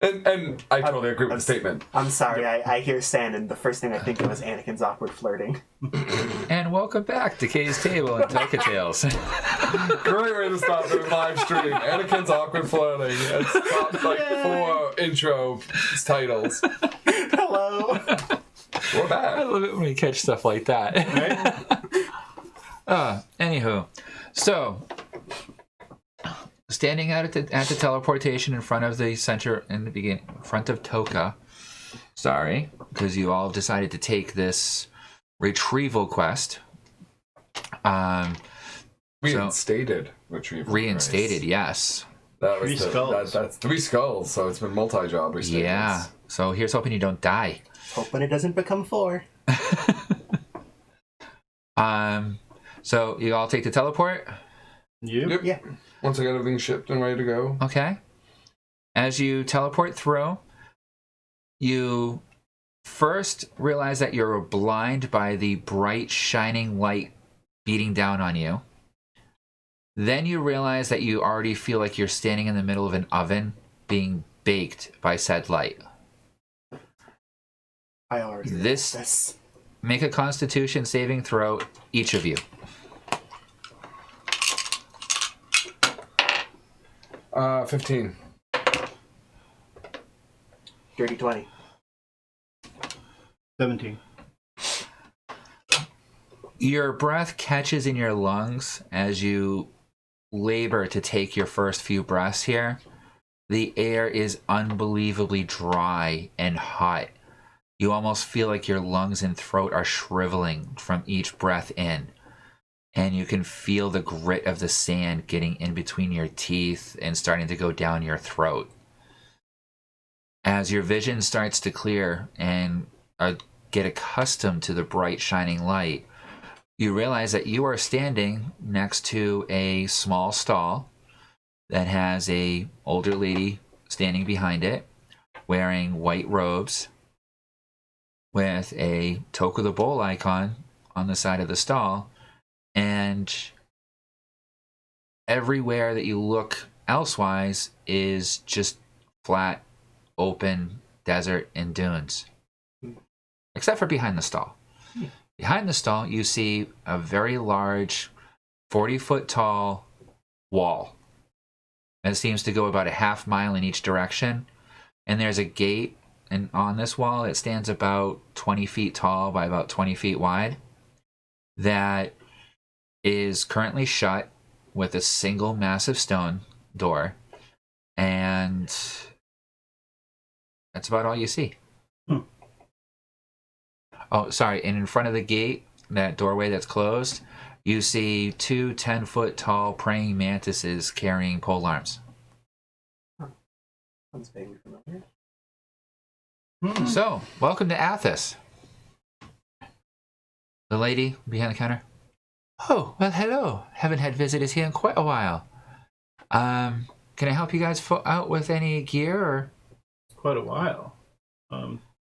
And I totally agree with the statement. I'm sorry, I hear Sand, and the first thing I think of is Anakin's awkward flirting. And welcome back to Kay's Table and Toka Tales. Great way to start the live stream. Anakin's awkward flirting. It's got like 4 intro titles. Hello. We're back. I love it when we catch stuff like that. Right? Anywho, so standing out at the teleportation in front of the center in the beginning, in front of Toka. Sorry, because you all decided to take this retrieval quest. Reinstated retrieval. Reinstated, yes. That was 3 skulls. That's 3 skulls, so it's been multi-job restatements. Yeah. So here's hoping you don't die. Hoping it doesn't become 4. So you all take the teleport? Yep. Yeah. Once I got everything shipped and ready to go. Okay. As you teleport through, you first realize that you're blind by the bright, shining light beating down on you. Then you realize that you already feel like you're standing in the middle of an oven being baked by said light. I already know this. Make a Constitution saving throw, each of you. 15. Dirty 20. 17. Your breath catches in your lungs as you labor to take your first few breaths here. The air is unbelievably dry and hot. You almost feel like your lungs and throat are shriveling from each breath in. And you can feel the grit of the sand getting in between your teeth and starting to go down your throat. As your vision starts to clear and get accustomed to the bright shining light, you realize that you are standing next to a small stall that has a older lady standing behind it, wearing white robes, with a Toka D-Bowl icon on the side of the stall, and everywhere that you look elsewise is just flat, open desert and dunes, except for behind the stall. Behind the stall, you see a very large, 40-foot tall wall. It seems to go about a half mile in each direction, and there's a gate. And on this wall, it stands about 20 feet tall by about 20 feet wide, that is currently shut with a single massive stone door, and that's about all you see. Oh, sorry, and in front of the gate, that doorway that's closed, you see 2 10-foot tall praying mantises carrying pole arms. Sounds vaguely familiar. So, welcome to Athas. The lady behind the counter. Oh, well, hello. Haven't had visitors here in quite a while. Can I help you guys out with any gear or? Quite a while.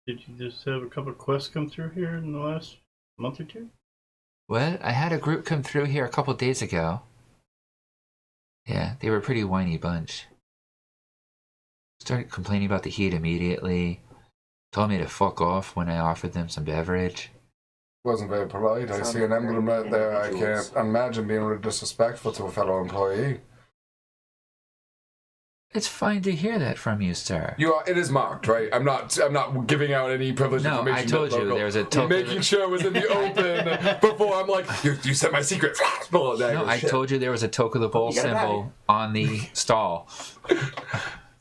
Did you just have a couple of quests come through here in the last month or 2? Well, I had a group come through here a couple days ago. Yeah, they were a pretty whiny bunch. Started complaining about the heat immediately. Told me to fuck off when I offered them some beverage. Wasn't very polite. I see an emblem right there. I can't imagine being really disrespectful to a fellow employee. It's fine to hear that from you, sir. You are. It is marked, right? I'm not giving out any privileged information. No, I told you there's a token. Making sure it was in the open before I'm like, you said my secret. No, I told you there was a Toka D-Bowl symbol on the stall.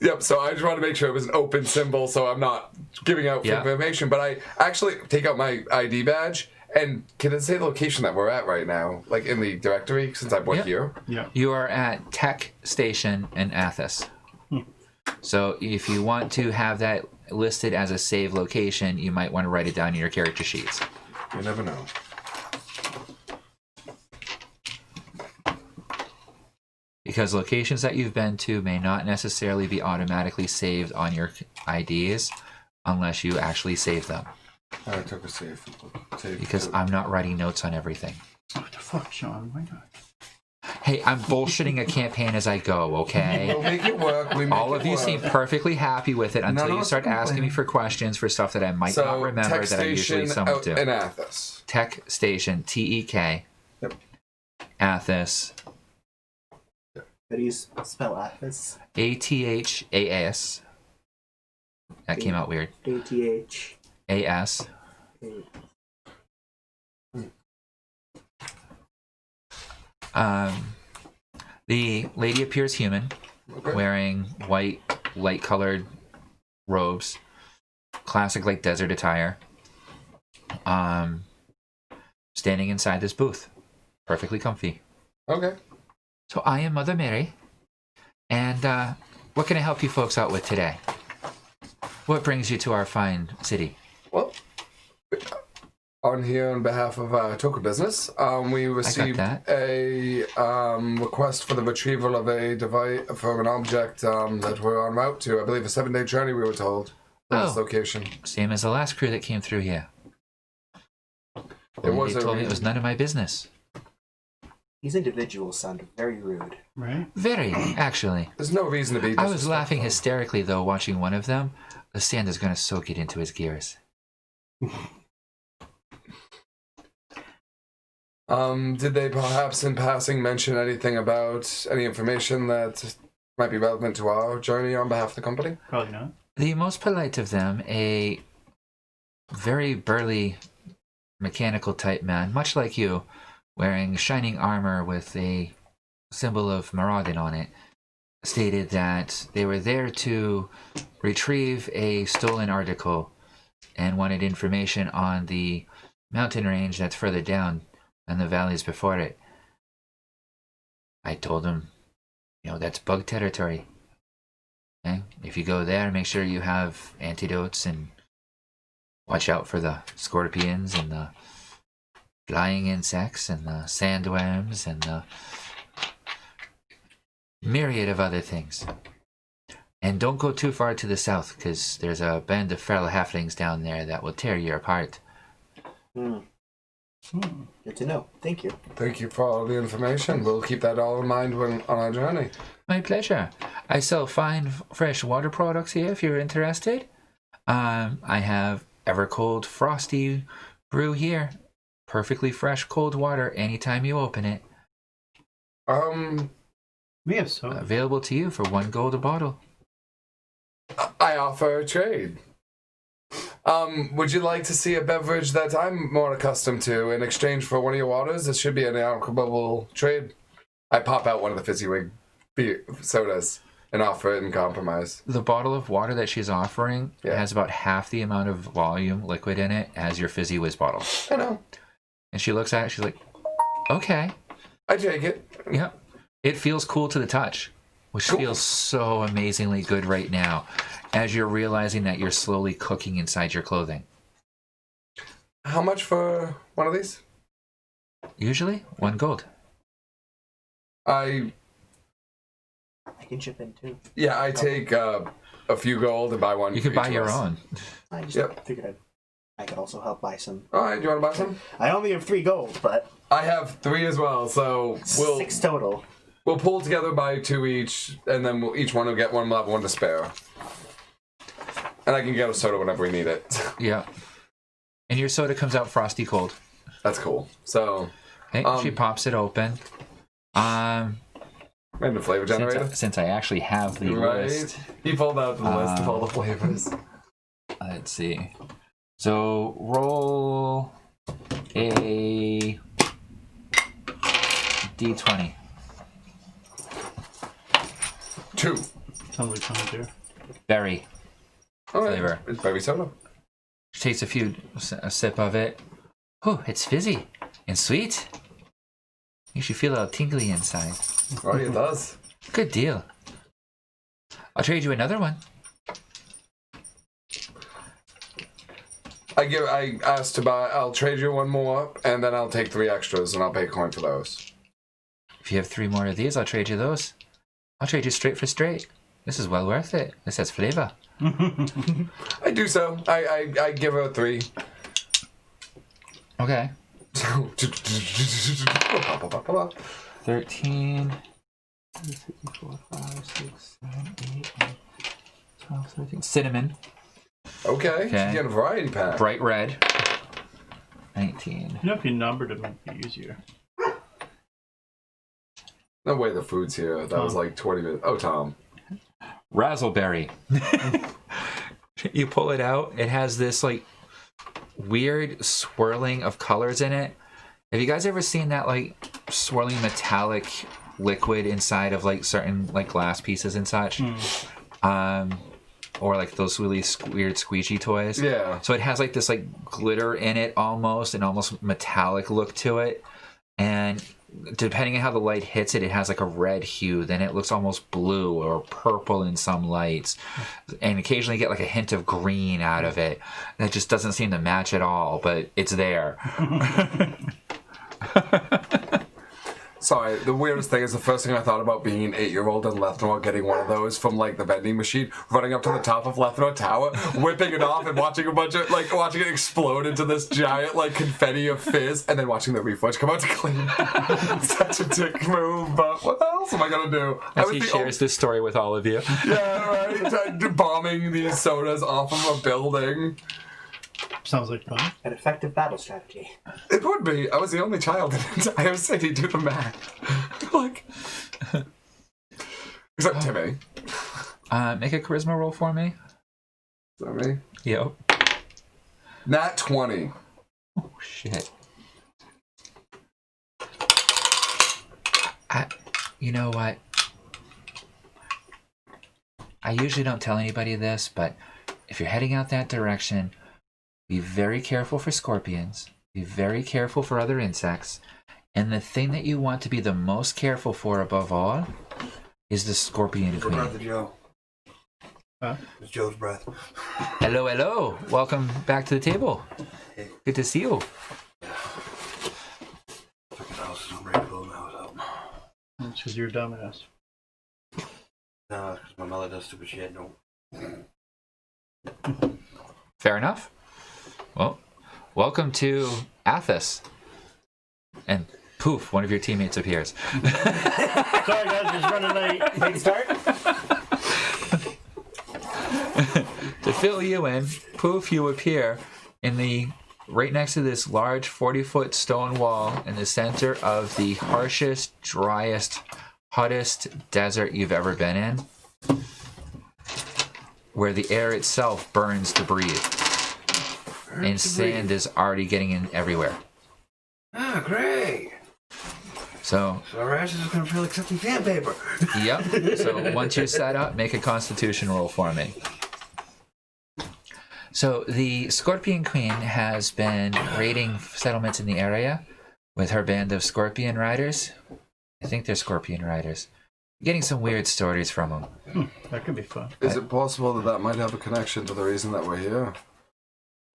Yep, so I just want to make sure it was an open symbol so I'm not giving out information. But I actually take out my ID badge, and can it say the location that we're at right now? Like in the directory, since I went here? Yeah. You are at Tech Station in Athas. So if you want to have that listed as a save location, you might want to write it down in your character sheets. You never know. Because locations that you've been to may not necessarily be automatically saved on your IDs unless you actually save them. I took a save. Because I'm not writing notes on everything. What the fuck, Sean? Why not? Hey, I'm bullshitting a campaign as I go, okay? We'll make it work. All of you seem perfectly happy with it until you start asking me for questions for stuff that I might not remember that I usually somewhat do. In Athas. Tech Station, TEK. Yep. Athas. How do you spell Athas? ATHAS. That came out weird. ATH. AS. The lady appears human, wearing white, light-colored robes, classic like desert attire. Standing inside this booth, perfectly comfy. Okay. So I am Mother Mary, and what can I help you folks out with today? What brings you to our fine city? Well, on here on behalf of Toka Business, we received a request for the retrieval of a device from an object that we're en route to. I believe a 7-day journey, we were told, from this location. Same as the last crew that came through here. They told me it was none of my business. These individuals sound very rude. Right? Very, actually. There's no reason to be I was laughing hysterically, though, watching one of them. The sand is going to soak it into his gears. Did they perhaps in passing mention anything about any information that might be relevant to our journey on behalf of the company? Probably not. The most polite of them, a very burly mechanical type man, much like you, wearing shining armor with a symbol of Moradin on it, stated that they were there to retrieve a stolen article and wanted information on the mountain range that's further down and the valleys before it. I told him, that's bug territory. Okay? If you go there, make sure you have antidotes and watch out for the scorpions and the flying insects and the sandworms and the myriad of other things. And don't go too far to the south, because there's a band of feral halflings down there that will tear you apart. Good to know. Thank you. Thank you for all the information. We'll keep that all in mind on our journey. My pleasure. I sell fine, fresh water products here if you're interested. I have ever-cold, frosty brew here. Perfectly fresh, cold water anytime you open it. We have soda. Available to you for 1 gold a bottle. I offer a trade. Would you like to see a beverage that I'm more accustomed to in exchange for one of your waters? This should be an amicable trade. I pop out one of the Fizzywig sodas and offer it in compromise. The bottle of water that she's offering has about half the amount of volume liquid in it as your Fizzy Whiz bottle. I know. And she looks at it, she's like, okay. I take it. Yep. It feels cool to the touch, which feels so amazingly good right now as you're realizing that you're slowly cooking inside your clothing. How much for one of these? Usually 1 gold. I can chip in too. Yeah, I take a few gold and buy one. You could buy your own. I just figured I could also help buy some. All right, do you want to buy some? I only have 3 gold, but I have 3 as well, so we'll 6 total. We'll pull together, buy 2 each, and then each one will get one. We'll have one to spare, and I can get a soda whenever we need it. Yeah. And your soda comes out frosty cold. That's cool. So, okay, she pops it open. Random flavor generator. Since I actually have the list. He pulled out the list of all the flavors. Let's see. So roll a d20. 2. Sounds like fun too. Berry flavor. It's berry soda. She takes a sip of it. Oh, it's fizzy and sweet. You should feel a little tingly inside. Oh, it does. Good deal. I'll trade you another one. I asked to buy. I'll trade you 1 more, and then I'll take 3 extras, and I'll pay coin for those. If you have 3 more of these, I'll trade you those. I'll trade you straight for straight. This is well worth it. This has flavor. I do so. I give her 3. Okay. 13, 4, 5, 6, 7, 8, 9, 12, 13. Cinnamon. Okay. You get a variety pack. Bright red. 19. You know, if you numbered them, it'd be easier. No way the food's here. That was like 20 minutes. Oh, Tom. Razzleberry. You pull it out. It has this like weird swirling of colors in it. Have you guys ever seen that like swirling metallic liquid inside of like certain like glass pieces and such? Or like those really weird squeegee toys. Yeah. So it has like this like glitter in it almost, an almost metallic look to it. And depending on how the light hits it, it has like a red hue. Then it looks almost blue or purple in some lights. And occasionally you get like a hint of green out of it. And it just doesn't seem to match at all, but it's there. Sorry, the weirdest thing is the first thing I thought about being an 8-year-old in Lethnor getting one of those from like the vending machine, running up to the top of Lethnor Tower, whipping it off and watching watching it explode into this giant like confetti of fizz, and then watching the Reforge come out to clean. Such a dick move, but what else am I gonna do? As he shares this story with all of you. Yeah, right. Bombing these sodas off of a building. Sounds like fun. An effective battle strategy. It would be. I was the only child in the entire city. Do the math. Like, except Timmy. Make a charisma roll for me. Is that me? Yep. Nat 20. Oh shit. You know what? I usually don't tell anybody this, but if you're heading out that direction, be very careful for scorpions. Be very careful for other insects. And the thing that you want to be the most careful for above all is the scorpion queen. Brother Joe. Huh? It's Joe's breath. Hello, hello. Welcome back to the table. Good to see you. Took the house, I'm ready to blow my house out. It's because you're a dumbass. No, it's because my mother does stupid shit. No. Fair enough. Well, welcome to Athas. And poof, one of your teammates appears. Sorry guys, just running late. Late start? To fill you in, poof, you appear in the right next to this large 40-foot stone wall in the center of the harshest, driest, hottest desert you've ever been in, where the air itself burns to breathe. And sand is already getting in everywhere. Ah, great. So our ashes are going to feel like something sandpaper. Yep. So once you're set up, make a constitution roll for me. So the Scorpion Queen has been raiding settlements in the area with her band of Scorpion Riders. I think they're Scorpion Riders. Getting some weird stories from them. That could be fun. Is it possible that that might have a connection to the reason that we're here?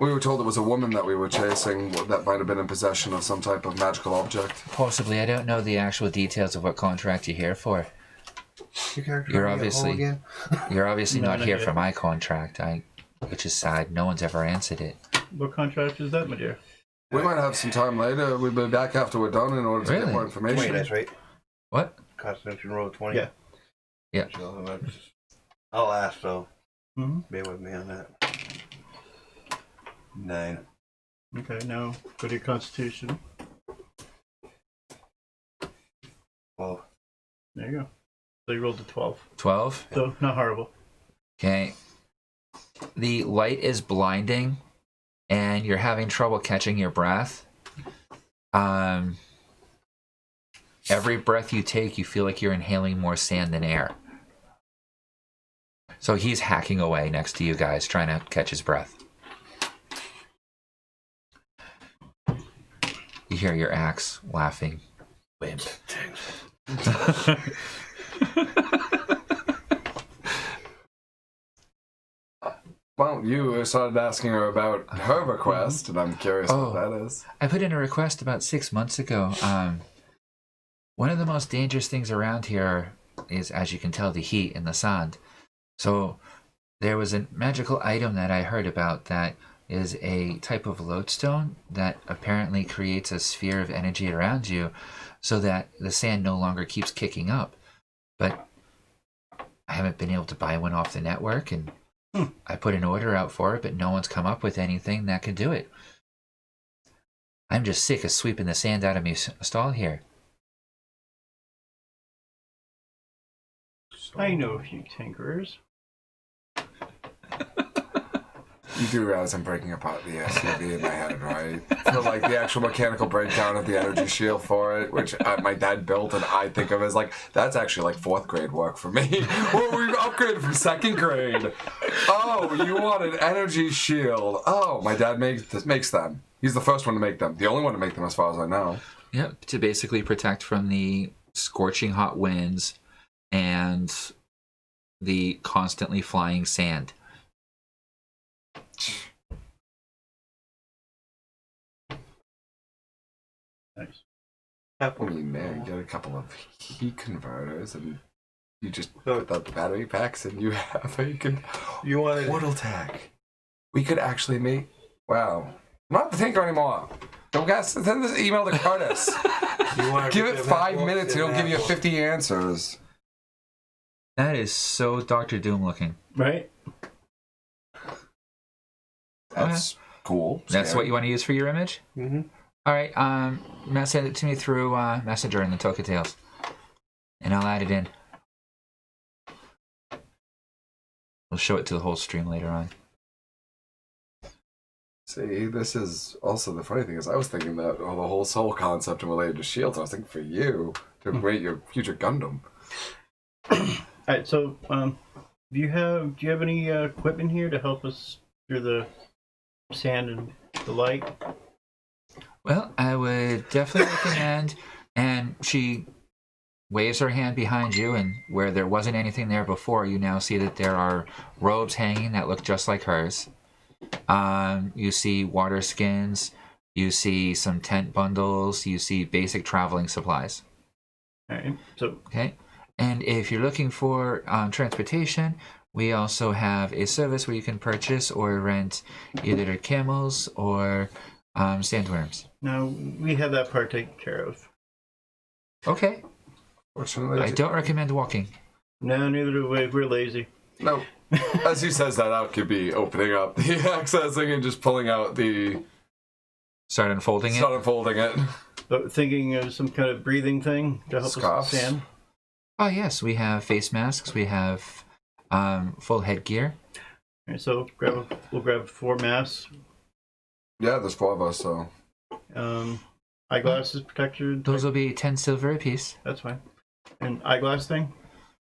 We were told it was a woman that we were chasing that might have been in possession of some type of magical object. Possibly. I don't know the actual details of what contract you're here for. You're obviously not here for my contract, which is sad. No one's ever answered it. What contract is that, my dear? We might have some time later. We'll be back after we're done in order to get more information. 20, that's right. What? Constitution roll 20. Yeah. Yeah. So I'll ask, so Mm-hmm. bear with me on that. 9. Okay, now go to your constitution. 12. There you go. So you rolled a 12. 12? So not horrible. Okay. The light is blinding, and you're having trouble catching your breath. Every breath you take, you feel like you're inhaling more sand than air. So he's hacking away next to you guys, trying to catch his breath. You hear your axe laughing. Wimp. Well, you started asking her about her request, and I'm curious what that is. I put in a request about 6 months ago. One of the most dangerous things around here is, as you can tell, the heat and the sand. So there was a magical item that I heard about that is a type of lodestone that apparently creates a sphere of energy around you so that the sand no longer keeps kicking up. But I haven't been able to buy one off the network, and I put an order out for it, but no one's come up with anything that could do it. I'm just sick of sweeping the sand out of my stall here. I know a few tinkerers. You do realize I'm breaking apart the SUV in my head, right? For like the actual mechanical breakdown of the energy shield for it, which my dad built, and I think of as like, that's actually like 4th grade work for me. Well, we've upgraded from 2nd grade. Oh, you want an energy shield? Oh, my dad makes them. He's the first one to make them. The only one to make them, as far as I know. Yep, to basically protect from the scorching hot winds and the constantly flying sand. Nice. I mean, man, you get a couple of heat converters, and you just put the battery packs, and you have You wanted portal tech. We could actually make. Wow, I'm not the tinker anymore. Don't guess. Send this email to Curtis. Give it 5 minutes, and he'll give you 50 answers. That is so Dr. Doom looking. Right? That's cool. That's Scary. what you want to use for your image? Mm-hmm. All right, Matt, send it to me through Messenger in the Toka Tales, and I'll add it in. We'll show it to the whole stream later on. See, this is also the funny thing is I was thinking that the whole soul concept related to shields. I was thinking for you to create your future Gundam. All right. So, do you have any equipment here to help us through the sand and the light? Well, I would definitely recommend, and she waves her hand behind you, and where there wasn't anything there before, you now see that there are robes hanging that look just like hers. You see water skins, you see some tent bundles, you see basic traveling supplies. All right. So, Okay, and if you're looking for transportation, we also have a service where you can purchase or rent either camels or sandworms. now we have that part taken care of. Okay, Fortunately, I don't recommend walking. No, neither do we. We're lazy. No. As he says that, I could be opening up the accessing and just pulling out the. Start unfolding it. Start unfolding it. But thinking of some kind of breathing thing to help Scarves. us with sand. Oh yes, we have face masks. We have full headgear. All right, so we'll grab 4 masks. Yeah, there's 4 of us, so. Eyeglasses, protector. Those will be 10 silver apiece. That's fine. And eyeglass thing?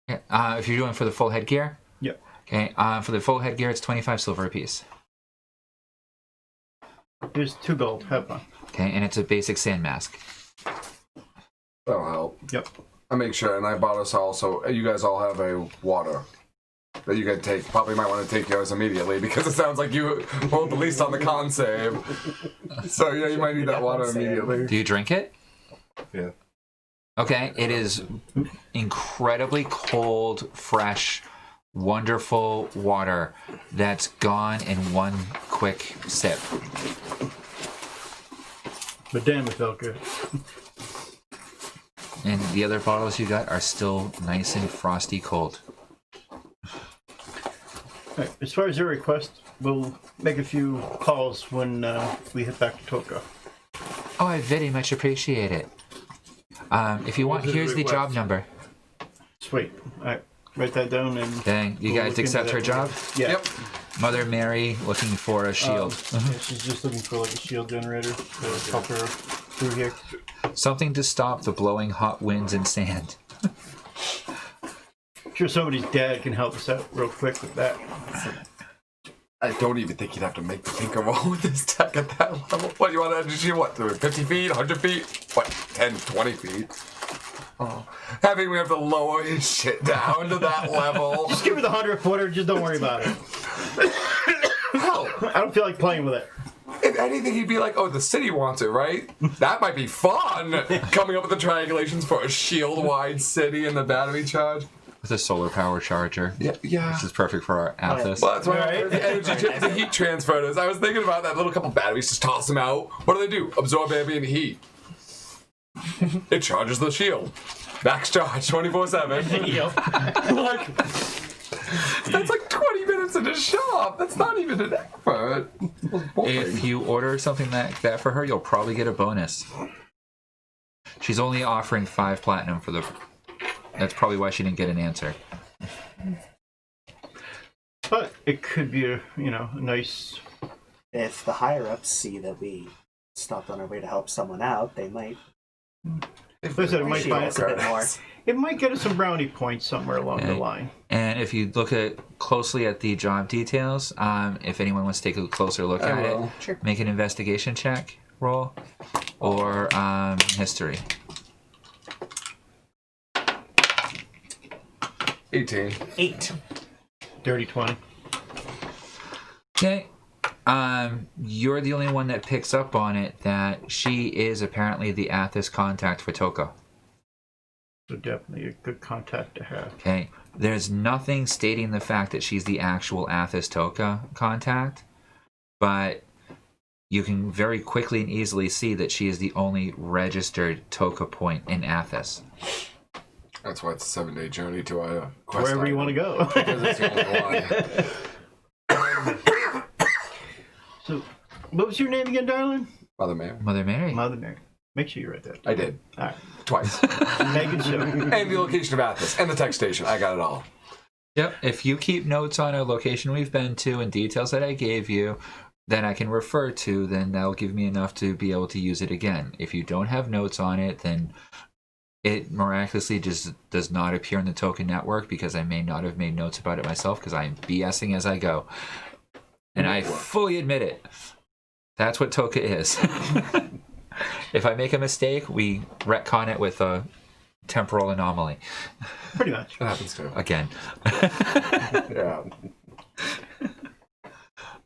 Yeah. If you're doing for the full headgear. Yep. Okay. For the full headgear, it's 25 silver apiece. Here's 2 gold. Have fun. Okay, and it's a basic sand mask. That'll help. Yep. I make sure, and I bought us also. You guys all have a water that you can take. Probably might want to take yours immediately because it sounds like you rolled the least on the con save. So yeah, you might need that water immediately. Do you drink it? Yeah. Okay, it is incredibly cold, fresh, wonderful water that's gone in one quick sip. But damn, it felt good. And the other bottles you got are still nice and frosty cold. Right, as far as your request, we'll make a few calls when we head back to Toka. Oh, I very much appreciate it. If you want, What is the here's the request? job number. Sweet. All right, write that down and. Then you we'll guys look into accept her that. job? Yeah. Yep. Mother Mary looking for a shield. Yeah, she's just looking for like a shield generator to help her through here. Something to stop the blowing hot winds and sand. Sure, somebody's dad can help us out real quick with that. I don't even think you'd have to make the tinker roll with this tech at that level. What, you want to do? What, 50 feet, 100 feet? What, 10, 20 feet? Oh. Having we have to lower his shit down to that level. Just give her the 100-footer. Just don't worry about it. Hell, I don't feel like playing with it. if anything, he'd be like, oh, the city wants it, right? That might be fun. Coming up with the triangulations for a shield-wide city and the battery charge. with a solar power charger. Yeah. This is perfect for our Athas. Well, that's why Right. the heat transfer is. I was thinking about that little couple batteries, just toss them out. What do? Absorb ambient heat. It charges the shield. Max charge 24/7. Like, that's like 20 minutes in a shop. That's not even an effort. If you order something like that for her, you'll probably get a bonus. She's only offering 5 platinum for the... That's probably why she didn't get an answer. But it could be a nice. If the higher ups see that we stopped on our way to help someone out, they might Listen, it might appreciate find us a bit more. It might get us some brownie points somewhere along the line. And if you look closely at the job details, if anyone wants to take a closer look at it, Sure. make an investigation check roll or history. 18. 8. Dirty 20. Okay. You're the only one that picks up on it that she is apparently the Athas contact for Toka. So definitely a good contact to have. Okay. There's nothing stating the fact that she's the actual Athas Toka contact, but you can very quickly and easily see that she is the only registered Toka point in Athas. That's why it's a 7-day journey to a quest Wherever you want to go. Because it's the only one. So, what was your name again, darling? Mother Mary. Mother Mary. Mother Mary. Make sure you write that. I did. All right. Twice. Making sure. And the location of Athas. And the tech station. I got it all. Yep. If you keep notes on a location we've been to and details that I gave you that I can refer to, then that'll give me enough to be able to use it again. If you don't have notes on it, then it miraculously just does not appear in the token network because I may not have made notes about it myself because I am BSing as I go. And I fully admit it. That's what Toka is. If I make a mistake, we retcon it with a temporal anomaly. Pretty much. It happens too. Again. Yeah.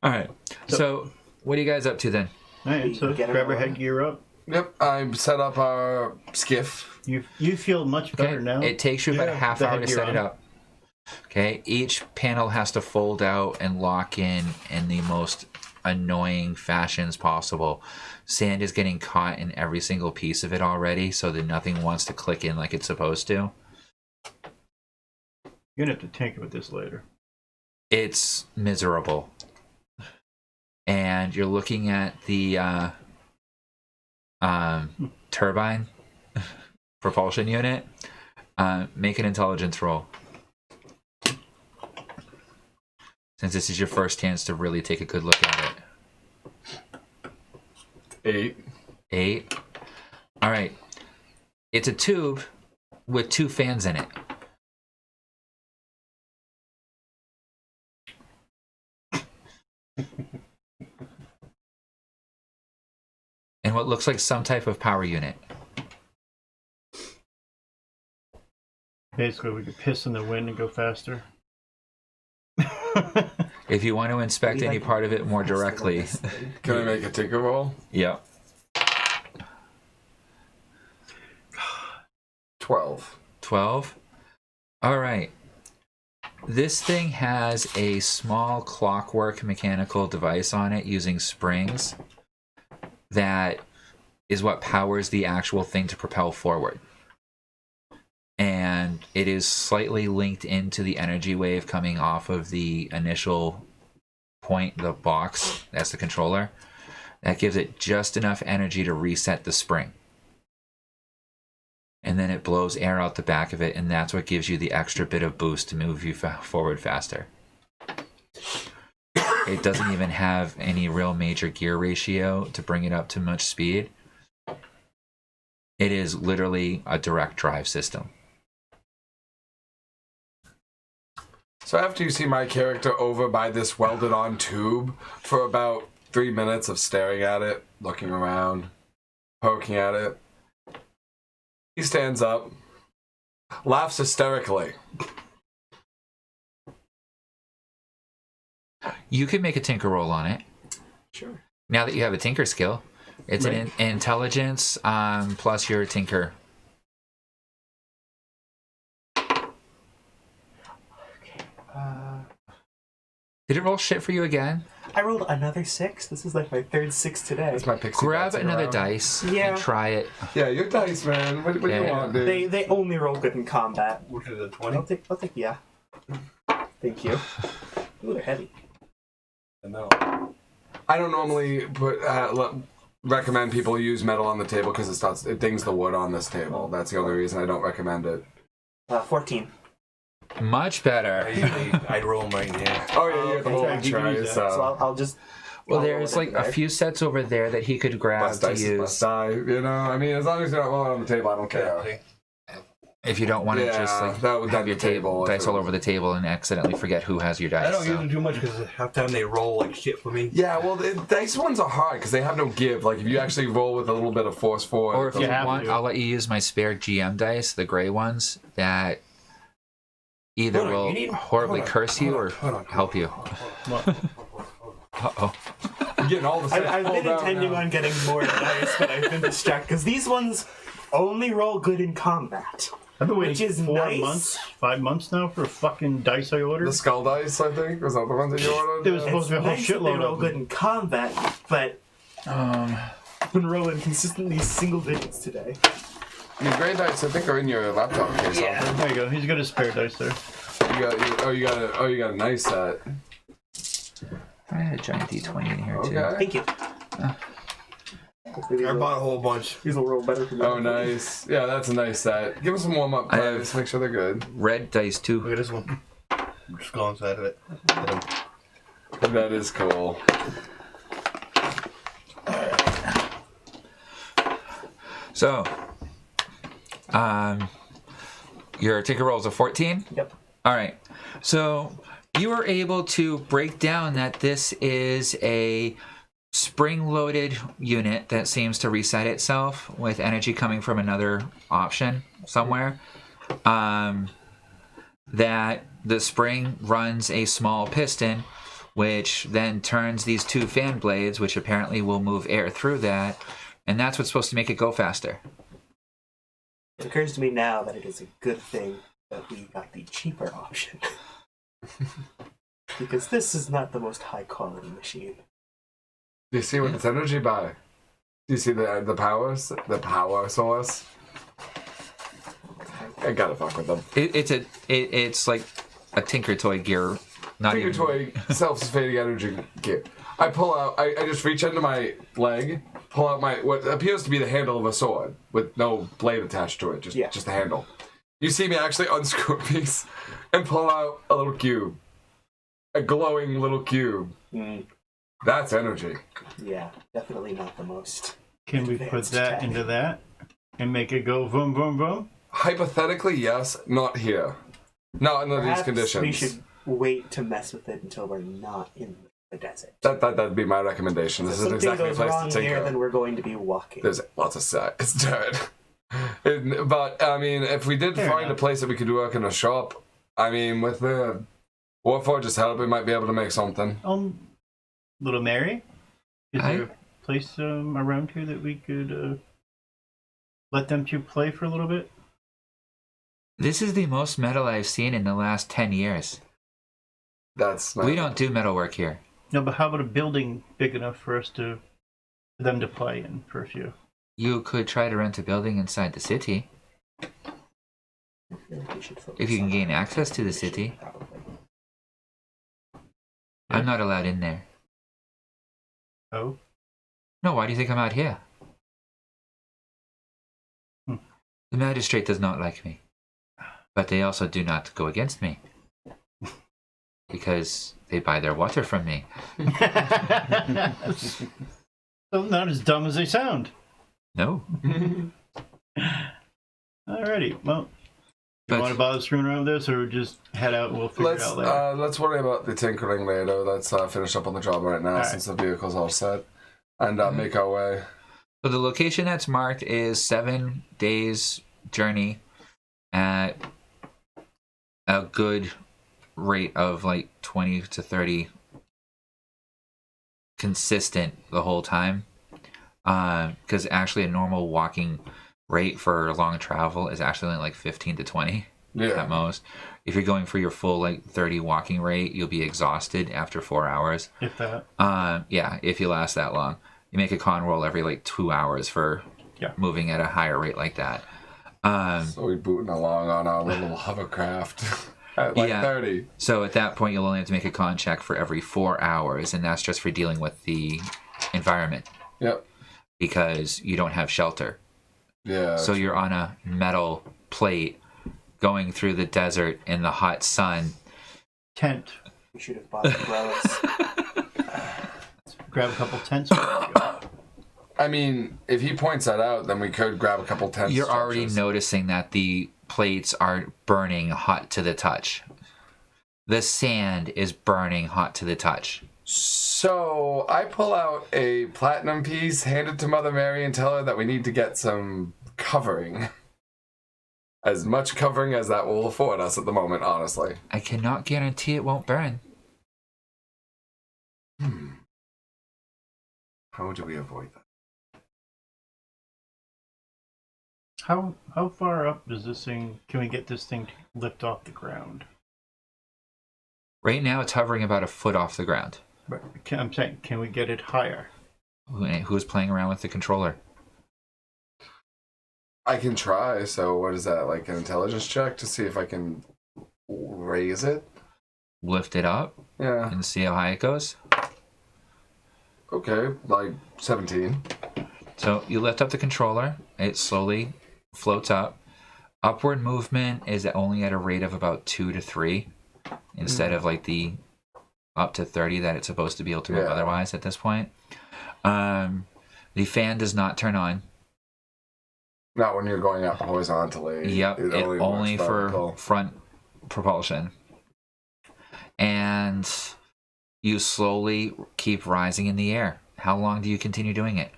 All right. So, what are you guys up to then? All right, so Get it grab our on. headgear up. Yep. I set up our skiff. You feel much Okay. better now. It takes you about a half The hour to headgear set it on. up. Okay. Each panel has to fold out and lock in the most annoying fashions possible. Sand is getting caught in every single piece of it already, so that nothing wants to click in like it's supposed to. You're gonna have to tinker with this later. It's miserable. And you're looking at the turbine propulsion unit. Make an intelligence roll. Since this is your first chance to really take a good look at it. 8. 8. All right. It's a tube with 2 fans in it. And what looks like some type of power unit. Basically, we could piss in the wind and go faster. If you want to inspect any part of it more directly. Can I make a tinker roll? Yep. 12. 12. All right. This thing has a small clockwork mechanical device on it using springs that is what powers the actual thing to propel forward. And it is slightly linked into the energy wave coming off of the initial point, the box, that's the controller. That gives it just enough energy to reset the spring. And then it blows air out the back of it, and that's what gives you the extra bit of boost to move you forward faster. It doesn't even have any real major gear ratio to bring it up to much speed. It is literally a direct drive system. So after you see my character over by this welded on tube for about 3 minutes of staring at it, looking around, poking at it, he stands up, laughs hysterically. You can make a tinker roll on it. Sure. Now that you have a tinker skill, it's an intelligence plus your tinker. Did it roll shit for you again? I rolled another 6. This is like my third 6 today. That's my pixie. Grab bouncing another around. dice Yeah. and try it. Yeah, your dice, man. What do you Yeah. want, dude? They only roll good in combat. Which is a 20? I'll take yeah. Thank you. Ooh, they're heavy. No. I don't normally recommend people use metal on the table because it dings the wood on this table. That's the only reason I don't recommend it. 14. Much better. I'd roll them right in here. Oh yeah, you have the whole Okay, you can try. use that. So I'll just. Well, I'll roll there's it like into a there. few sets over there that he could grab Less to dice, use. less die. You know, I mean, as long as you're not rolling on the table, I don't care. If you don't want to Yeah, just like that would have be your the table, dice if all it over the table and accidentally forget who has your dice. I don't so. use them too much because half the time they roll like shit for me. Yeah, well, the dice ones are hard because they have no give. Like if you actually roll with a little bit of force for it, Or if you You have want, to. I'll let you use my spare GM dice, the gray ones, that either Hold on, will you need- horribly hold on, curse you hold or on, hold on. help you. What? Uh-oh. you're getting all the. I've been intending on getting more dice, but I've been distracted because these ones only roll good in combat. I've been waiting Which is 4 nice. months, 5 months now for a fucking dice I ordered. The skull dice, I think, was that the ones that you ordered? There was supposed to be a whole Nice that they shitload roll of good them. in combat, but I've been rolling consistently single digits today. Your gray dice, I think, are in your laptop case. Yeah. aren't There you go. He's got a spare dice there. they? You got a nice set. I had a giant D20 in here too. Okay. Thank you. Hopefully I bought a whole bunch. these will roll better for me. Oh, nice. Yeah, that's a nice set. Give us some warm up I dice. have- Make sure they're good. Red dice too. Look at this one. Just go inside of it. Hit 'em. That is cool. So, your ticket rolls a 14. Yep. All right. So you were able to break down that this is a spring-loaded unit that seems to reset itself with energy coming from another option somewhere. That the spring runs a small piston, which then turns these two fan blades, which apparently will move air through that, and that's what's supposed to make it go faster. It occurs to me now that it is a good thing that we got the cheaper option. Because this is not the most high quality machine. Do you see what it's energy by? Do you see the power source? I gotta fuck with them. It's like a Tinker Toy gear. Not Finger even, toy self-sustaining energy gear. I pull out. I just reach into my leg, pull out what appears to be the handle of a sword with no blade attached to it. Just the handle. You see me actually unscrew a piece and pull out a little cube, a glowing little cube. That's energy. Yeah, definitely not the most. Can we put advanced that tech. into that and make it go boom, boom, boom? Hypothetically, yes. Not here. Not under these Perhaps conditions. we should wait to mess with it until we're not in the desert. That'd be my recommendation. This If is something exactly the goes place wrong to here, then tinker. we're going to be walking. There's lots of set. It's dirt. But I mean, if we did Fair find enough. a place that we could work in a shop, I mean, with the Warforge's help, we might be able to make something. Little Mary, is Hi. there a place around here that we could let them two play for a little bit? This is the most metal I've seen in the last 10 years. That's We don't do metal work here. No, but how about a building big enough for them to play in for a few? You could try to rent a building inside the city. I feel like we should focus If you can on gain that. access to the city. Probably. I'm not allowed in there. Oh, No, why do you think I'm out here? Hmm. The magistrate does not like me. But they also do not go against me. Because they buy their water from me. so not as dumb as they sound. No. Alrighty, well, you But- want to bother screwing around with this, or just head out and we'll figure it out later? Let's worry about the tinkering later. Let's finish up on the job right now All right. since the vehicle's all set, and make our way. So the location that's marked is 7 days journey at a good rate of like 20 to 30 consistent the whole time. Because actually a normal walking rate for long travel is actually only like 15 to 20. Yeah. at most. If you're going for your full 30 walking rate, you'll be exhausted after 4 hours. If that. Yeah, if you last that long. You make a con roll every 2 hours for moving at a higher rate like that. So we're booting along on our little hovercraft at 30. So at that point, you'll only have to make a con check for every 4 hours, and that's just for dealing with the environment. Yep. Because you don't have shelter. Yeah. So you're on a metal plate going through the desert in the hot sun. Tent. We should have bought umbrellas. Grab a couple tents. I mean, if he points that out, then we could grab a couple tents. You're already noticing that the plates are burning hot to the touch. The sand is burning hot to the touch. So I pull out a platinum piece, hand it to Mother Mary, and tell her that we need to get some covering. As much covering as that will afford us at the moment, honestly. I cannot guarantee it won't burn. How do we avoid that? How far up does this thing? Can we get this thing to lift off the ground? Right now, it's hovering about a foot off the ground. But I'm saying, can we get it higher? Who's playing around with the controller? I can try. So what is that, like an intelligence check to see if I can raise it? Lift it up Yeah. and see how high it goes. Okay, like 17. So you lift up the controller. It slowly floats up. Upward movement is only at a rate of about 2 to 3 instead of the up to 30 that it's supposed to be able to move otherwise at this point. The fan does not turn on. Not when you're going up horizontally. Yep, it only for front propulsion. And you slowly keep rising in the air. How long do you continue doing it?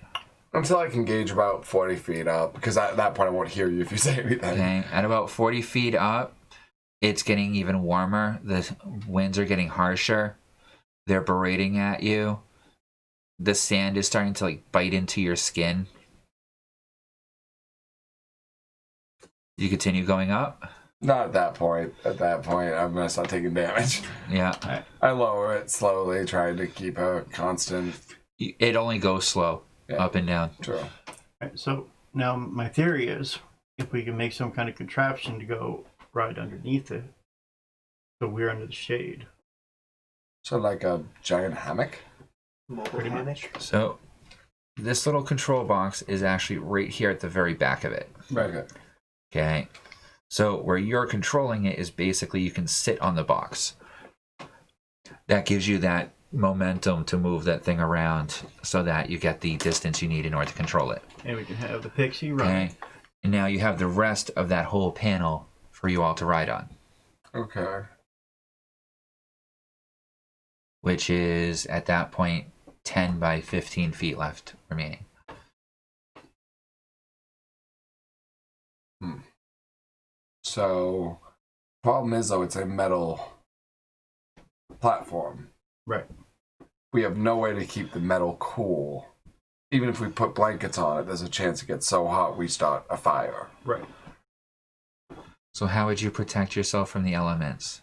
Until I can gauge about 40 feet up, because at that point I won't hear you if you say anything. Okay, at about 40 feet up, it's getting even warmer. The winds are getting harsher. They're berating at you. The sand is starting to bite into your skin. You continue going up? Not at that point. At that point, I'm going to start taking damage. Yeah. I lower it slowly, trying to keep a constant... It only goes slow, up and down. True. Right, so now my theory is, if we can make some kind of contraption to go right underneath it, so we're under the shade. So like a giant hammock? Mobile hammock. So this little control box is actually right here at the very back of it. Right. Okay. So where you're controlling it is basically you can sit on the box. That gives you that momentum to move that thing around so that you get the distance you need in order to control it. And we can have the pixie run. Okay. And now you have the rest of that whole panel for you all to ride on. Okay. Which is, at that point, 10 by 15 feet left remaining. So, problem is, though, it's a metal platform. Right. We have no way to keep the metal cool. Even if we put blankets on it, there's a chance it gets so hot we start a fire. Right. So how would you protect yourself from the elements?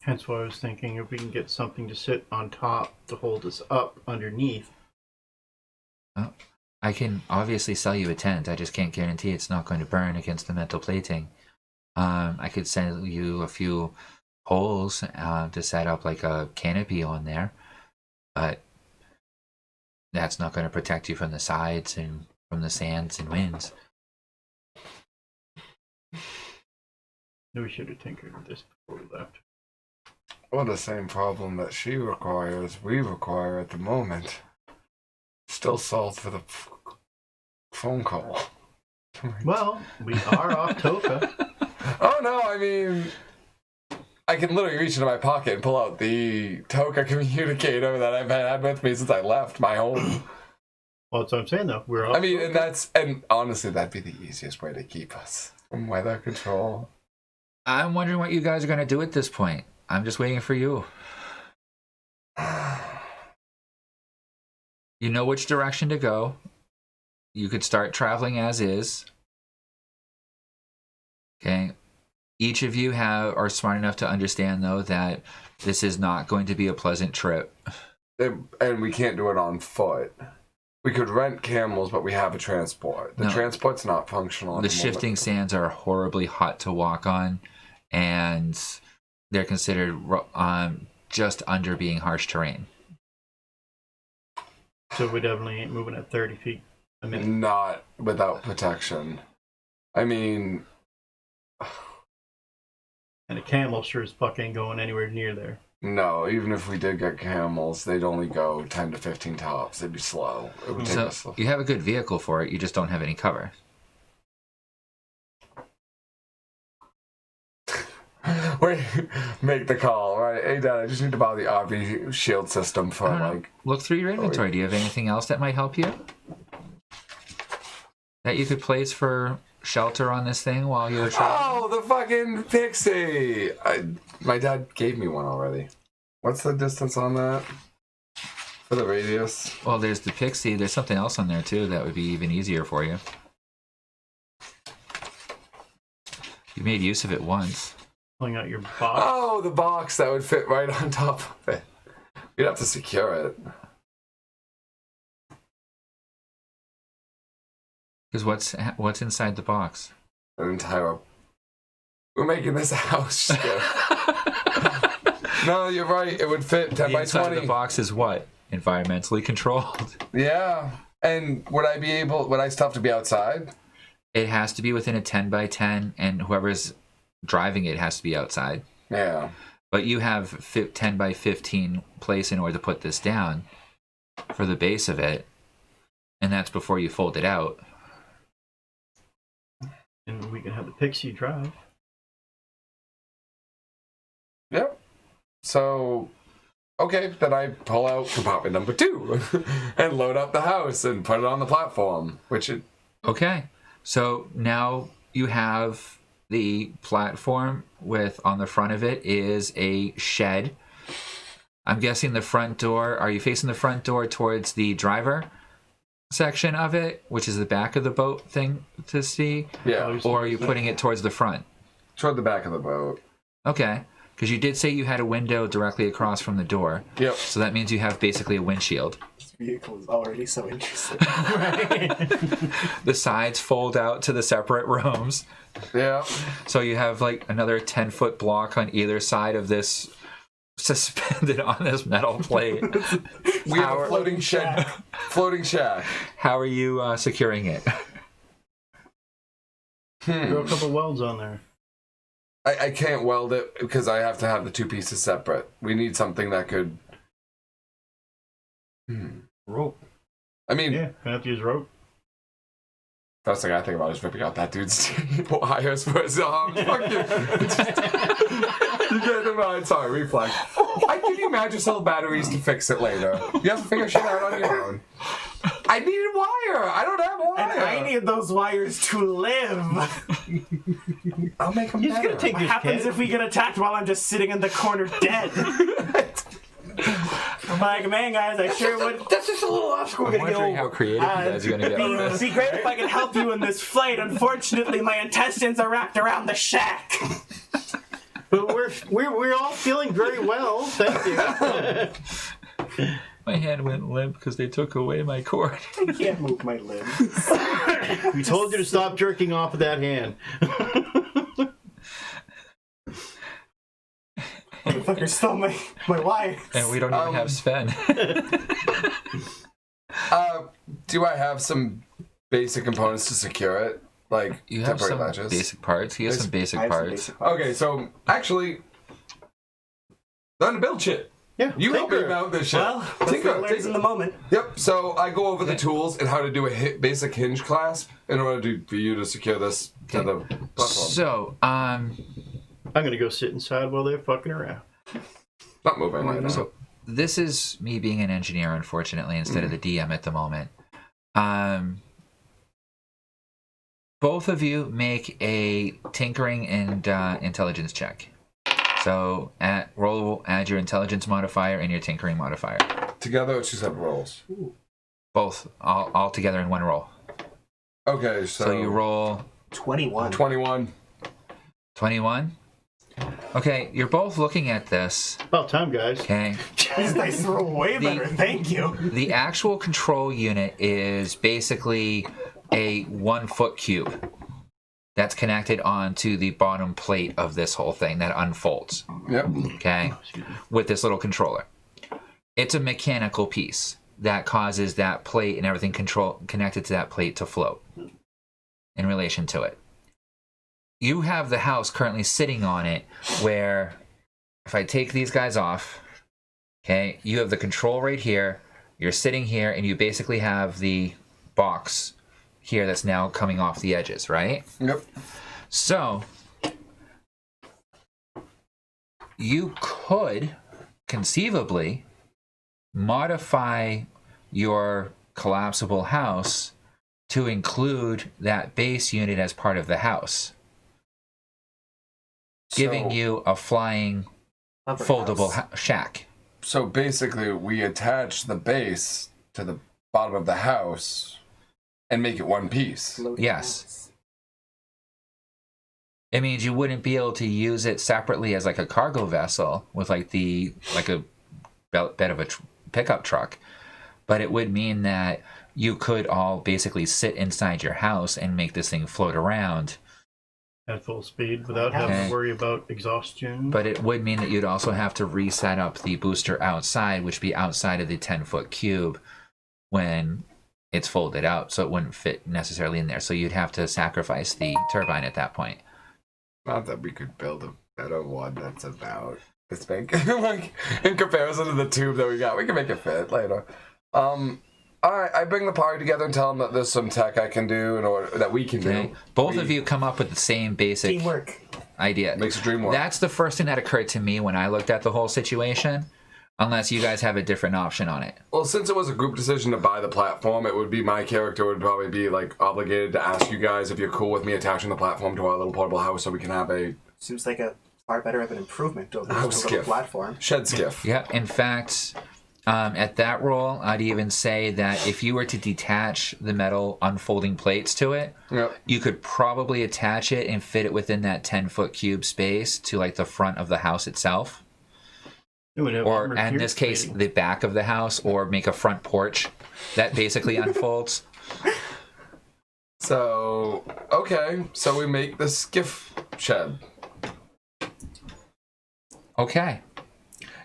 Hence why I was thinking if we can get something to sit on top to hold us up underneath. Well, I can obviously sell you a tent. I just can't guarantee it's not going to burn against the metal plating. I could sell you a few holes to set up like a canopy on there, but that's not going to protect you from the sides and from the sands and winds. We should have tinkered with this before we left. Well, the same problem that she requires, we require at the moment. Still solved for the phone call. Well, we are off Toka. Oh no, I mean, I can literally reach into my pocket and pull out the Toka communicator that I've had with me since I left my home. Well, that's what I'm saying, though. We're off. I mean, and honestly, that'd be the easiest way to keep us from weather control. I'm wondering what you guys are going to do at this point. I'm just waiting for you. You know which direction to go. You could start traveling as is. Okay. Each of you are smart enough to understand, though, that this is not going to be a pleasant trip. And we can't do it on foot. We could rent camels, but we have a transport. The transport's not functional. The shifting sands are horribly hot to walk on, and they're considered just under being harsh terrain. So we definitely ain't moving at 30 feet a minute. Not without protection. I mean... And a camel sure as fuck ain't going anywhere near there. No, even if we did get camels, they'd only go 10 to 15 tops. They'd be slow. It would take us slow. You have a good vehicle for it, you just don't have any cover. Wait, make the call, right? Hey, Dad, I just need to buy the RV shield system for, like... Look through your inventory. Do you have anything else that might help you? That you could place for shelter on this thing while you're traveling? Oh, the fucking pixie! My dad gave me one already. What's the distance on that? For the radius? Well, there's the pixie. There's something else on there, too, that would be even easier for you. You made use of it once. Pulling out your box. Oh, the box that would fit right on top of it. You'd have to secure it. Because what's inside the box? An entire... We're making this a house. No, you're right. It would fit 10 by 20. Inside the box is what? Environmentally controlled. Yeah. And would I still have to be outside? It has to be within a 10 by 10, and whoever's driving it has to be outside. Yeah. But you have 10 by 15 place in order to put this down for the base of it, and that's before you fold it out. And we can have the pixie drive. Yep. So, okay, then I pull out compartment number 2 and load up the house and put it on the platform, Okay. So now you have the platform with, on the front of it is a shed. I'm guessing the front door, are you facing the front door towards the driver section of it, which is the back of the boat thing to see? Yeah. Or are you putting it towards the front? Toward the back of the boat. Okay. Because you did say you had a window directly across from the door. Yep. So that means you have basically a windshield. This vehicle is already so interesting. The sides fold out to the separate rooms. Yeah. So you have like another 10-foot block on either side of this, suspended on this metal plate. We have a floating shed. Floating shack. How are you securing it? Throw a couple welds on there. I can't weld it because I have to have the 2 pieces separate. We need something that could... Rope. I mean... Yeah, gonna have to use rope. First thing I think about is ripping out that dude's wires for his arms. Fuck you. You get them out. Sorry, reflex. Can you imagine sell batteries to fix it later? You have to figure shit out on your own. I needed wire. I don't have wire. And I need those wires to live. I'll make them He's better. gonna take What this happens kid. if we get attacked while I'm just sitting in the corner dead? I'm like, man, guys, I sure would. That's just a little obstacle we're I'm gonna get wondering over. how creative you guys are going to get with It'd this. be great if I could help you in this flight. Unfortunately, my intestines are wrapped around the shack. But we're all feeling very well, thank you. My hand went limp because they took away my cord. I can't move my limbs. We told you to stop jerking off with that hand. Motherfucker stole my wire. And we don't even have Sven. Do I have some basic components to secure it? Like You have temporary some latches? basic parts. He has some basic I have some parts. basic parts. Okay, so actually, learn to build shit. Yeah, You help me tinker. mount this shit. Well, Tinker learns in the moment. Yep. So I go over the tools and how to do a basic hinge clasp in order for you to secure this to the platform. So, I'm gonna go sit inside while they're fucking around. Not moving right now. So this is me being an engineer, unfortunately, instead of the DM at the moment. Both of you make a tinkering and intelligence check. So add your intelligence modifier and your tinkering modifier. Together, it's 2 separate rolls. Both, all together in one roll. Okay, So you roll 21. 21. 21. Okay, you're both looking at this. About time, guys. Okay. These dice roll way better. Thank you. The actual control unit is basically a 1 foot cube that's connected onto the bottom plate of this whole thing that unfolds. Yep. Okay, with this little controller. It's a mechanical piece that causes that plate and everything connected to that plate to float in relation to it. You have the house currently sitting on it where if I take these guys off, okay, you have the control right here, you're sitting here, and you basically have the box here that's now coming off the edges, right? Yep. So you could conceivably modify your collapsible house to include that base unit as part of the house, giving you a flying foldable shack. So basically, we attach the base to the bottom of the house and make it one piece. Yes. It means you wouldn't be able to use it separately as like a cargo vessel with like a bed of a pickup truck, but it would mean that you could all basically sit inside your house and make this thing float around At full speed without having to worry about exhaustion. But it would mean that you'd also have to reset up the booster outside, which would be outside of the 10-foot cube when it's folded out, so it wouldn't fit necessarily in there. So you'd have to sacrifice the turbine at that point. Not that we could build a better one that's about this big. Like, in comparison to the tube that we got, we can make it fit later. Alright, I bring the party together and tell them that there's some tech I can do in order that we can do. Both of you come up with the same basic teamwork idea. Makes a dream work. That's the first thing that occurred to me when I looked at the whole situation, unless you guys have a different option on it. Well, since it was a group decision to buy the platform, it would be my character would probably be like obligated to ask you guys if you're cool with me attaching the platform to our little portable house so we can have a seems like a far better of an improvement over house the skiff platform. Shed skiff. Yeah, in fact, at that roll, I'd even say that if you were to detach the metal unfolding plates to it, you could probably attach it and fit it within that 10-foot cube space to like the front of the house itself. Or in this case, the back of the house, or make a front porch that basically unfolds. So, okay, so we make the skiff shed. Okay.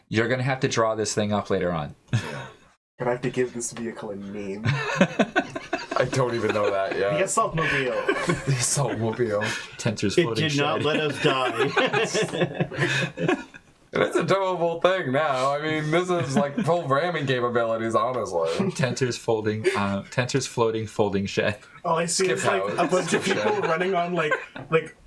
You're going to have to draw this thing up later on. But I have to give this vehicle a name. I don't even know that yet. The Assaultmobile. The Assaultmobile. Tensor's floating It did not let us die. And it's a doable thing now. I mean, this is like full ramming capabilities, honestly. Tensor's floating folding shed. All I see is like a bunch of people running on like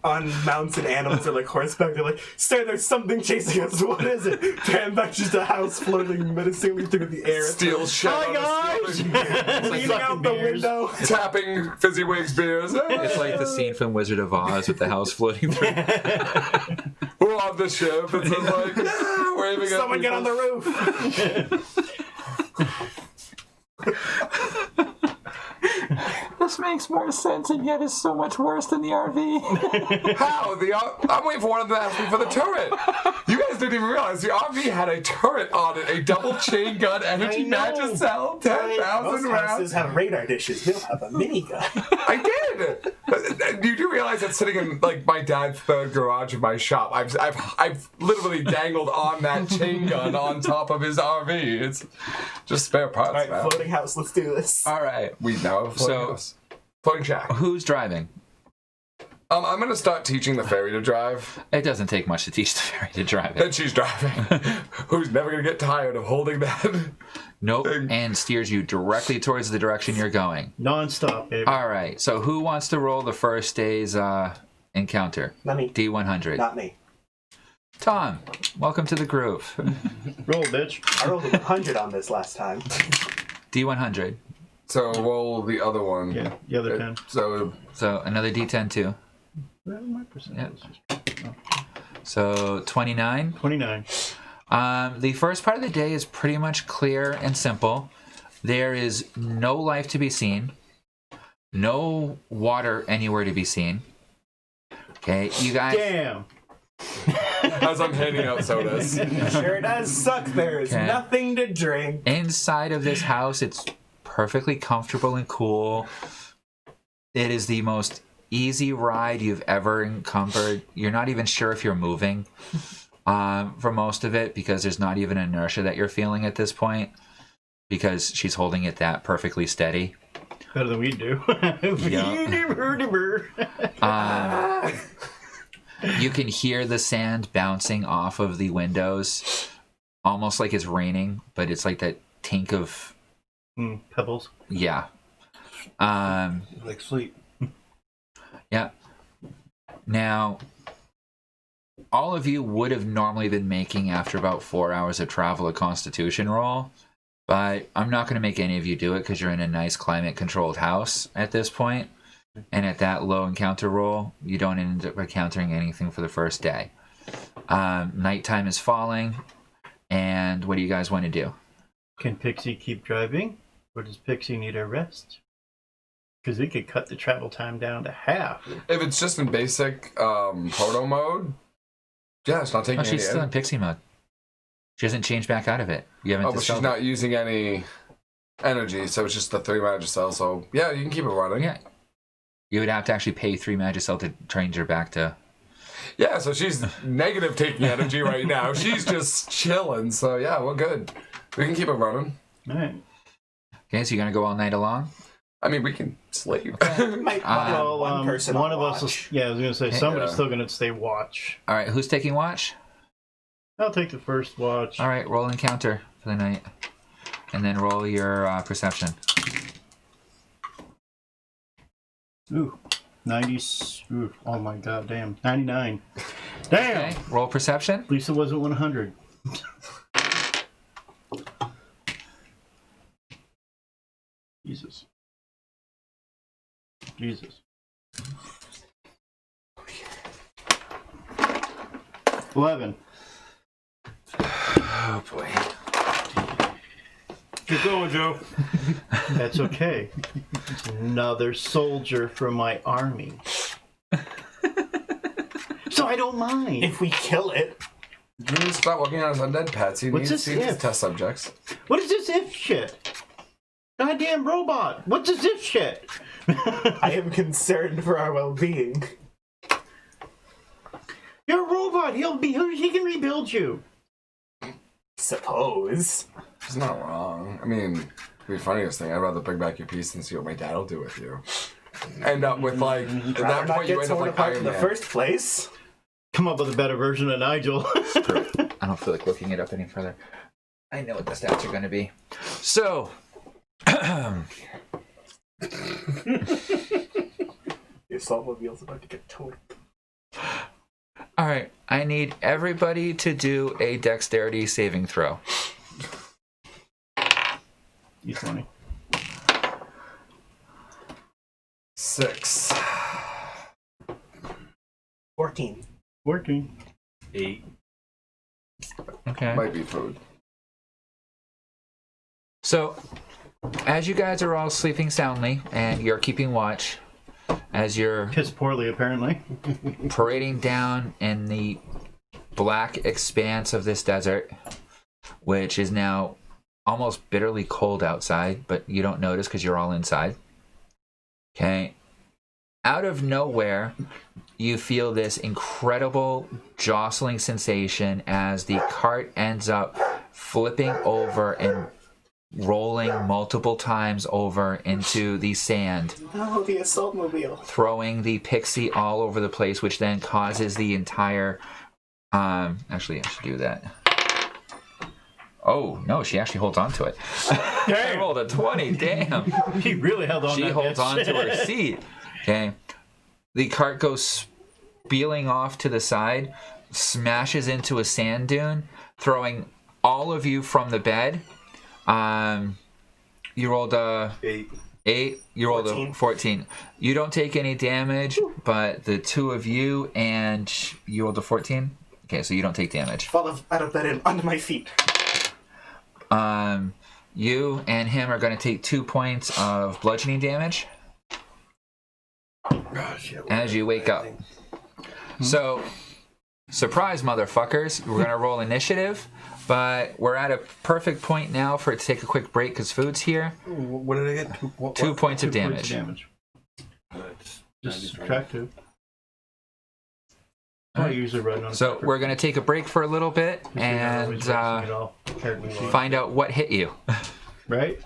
on mounted animals or like horseback. They're like, "Sir, there's something chasing us. What is it?" Pan back just a house floating menacingly through the air. Steel shed. Hi guys! Leaning out the window, tapping Fizzywigs beers. It's like the scene from Wizard of Oz with the house floating through. We're on the ship. It's just like waving. Someone get on the roof. This makes more sense, and yet is so much worse than the RV. How? I'm waiting for one of them to ask me for the turret. You guys didn't even realize the RV had a turret on it, a double chain gun energy magic cell, 10,000 Most rounds. houses have radar dishes. We'll have a minigun. I did. You do realize that's sitting in like my dad's third garage in my shop. I've literally dangled on that chain gun on top of his RV. It's just spare parts. All right, now. floating house. Let's do this. All right. We now have a floating house. Floating shack. Who's driving? I'm going to start teaching the fairy to drive. It doesn't take much to teach the fairy to drive it. And she's driving. Who's never going to get tired of holding that? Nope. thing. And steers you directly towards the direction you're going. Non-stop, baby. All right. So who wants to roll the first day's encounter? Not me. D100. Not me. Tom, welcome to the groove. Roll, bitch. I rolled a 100 on this last time. D100. So roll the other one. Yeah, the other 10. So another D10 too. Well, my percentage is just... So 29. 29. The first part of the day is pretty much clear and simple. There is no life to be seen, no water anywhere to be seen. Okay, you guys. Damn. As I'm handing out sodas. Sure does suck. There's Okay. nothing to drink. Inside of this house, it's perfectly comfortable and cool. It is the most easy ride you've ever encumbered. You're not even sure if you're moving for most of it because there's not even inertia that you're feeling at this point because she's holding it that perfectly steady. Better than we do. You can hear the sand bouncing off of the windows, almost like it's raining, but it's like that tink of Pebbles. yeah. Like sleep. Yeah. Now, all of you would have normally been making, after about 4 hours of travel, a Constitution roll, but I'm not going to make any of you do it because you're in a nice climate-controlled house at this point. And at that low encounter roll, you don't end up encountering anything for the first day. Nighttime is falling, and what do you guys want to do? Can Pixie keep driving, or does Pixie need a rest? Because we could cut the travel time down to half. If it's just in basic proto mode, yeah, it's not taking Oh, she's any still in Pixie mode. She hasn't changed back out of it. You haven't. Oh, but she's not using any energy, so it's just the 3 Magicel. So yeah, you can keep it running. Yeah. You would have to actually pay 3 Magicel to change her back to. Yeah, so she's negative taking energy right now. She's just chilling. So yeah, we're good. We can keep it running. All right. Okay, so you're gonna go all night along. I mean, we can sleep. Might Well, one person one on of us. watch. Yeah, I was gonna say somebody's Yeah. still gonna stay watch. All right, who's taking watch? I'll take the first watch. All right, roll encounter for the night, and then roll your perception. Ooh, 90. Ooh, oh my god, damn, 99. Damn. Okay, roll perception. At least it wasn't 100. Jesus. 11. Oh boy. Keep going, Joe. That's okay. It's another soldier from my army. So I don't mind. If we kill it, You need to stop working on his undead pets. He What's needs this to if? test subjects. What is this if shit? Goddamn robot. What's this if shit? I am concerned for our well-being. You're a robot. He can rebuild you. Suppose. He's not wrong. I mean, the funniest thing, I'd rather bring back your piece than see what my dad will do with you. End up with, like, at Rather that not point, you get end up torn like apart Iron in the Man. first place. Come up with a better version of Nigel. I don't feel like looking it up any further. I know what the stats are going to be. So, Your Soulmobile's about to get totaled. all right, I need everybody to do a dexterity saving throw. D20. 6. 14. 14. 8. Okay. Might be food. So, as you guys are all sleeping soundly and you're keeping watch, as you're Piss poorly, apparently. parading down in the black expanse of this desert, which is now almost bitterly cold outside, but you don't notice because you're all inside. Okay. Out of nowhere, you feel this incredible jostling sensation as the cart ends up flipping over and rolling multiple times over into the sand, No, the assault mobile. throwing the pixie all over the place, which then causes the entire actually I should do that. Oh no, she actually holds on to it. I rolled a 20. Damn. He really held on. She that holds bitch. on to her seat. Okay. The cart goes spilling off to the side, smashes into a sand dune, throwing all of you from the bed. You rolled a 8. You rolled 14. a 14. You don't take any damage, but the two of you and you rolled a 14. Okay, so you don't take damage. Fall out of bed and onto my feet. You and him are going to take 2 points of bludgeoning damage Gosh, yeah, as you wake up. So, surprise, motherfuckers. We're going to roll initiative, but we're at a perfect point now for it to take a quick break because food's here. What did I get? 2 points of 2 damage. points of damage. It's Just 93. subtract 2. All I right. usually run on. So we're going to take a break for a little bit and find out what hit you. Right?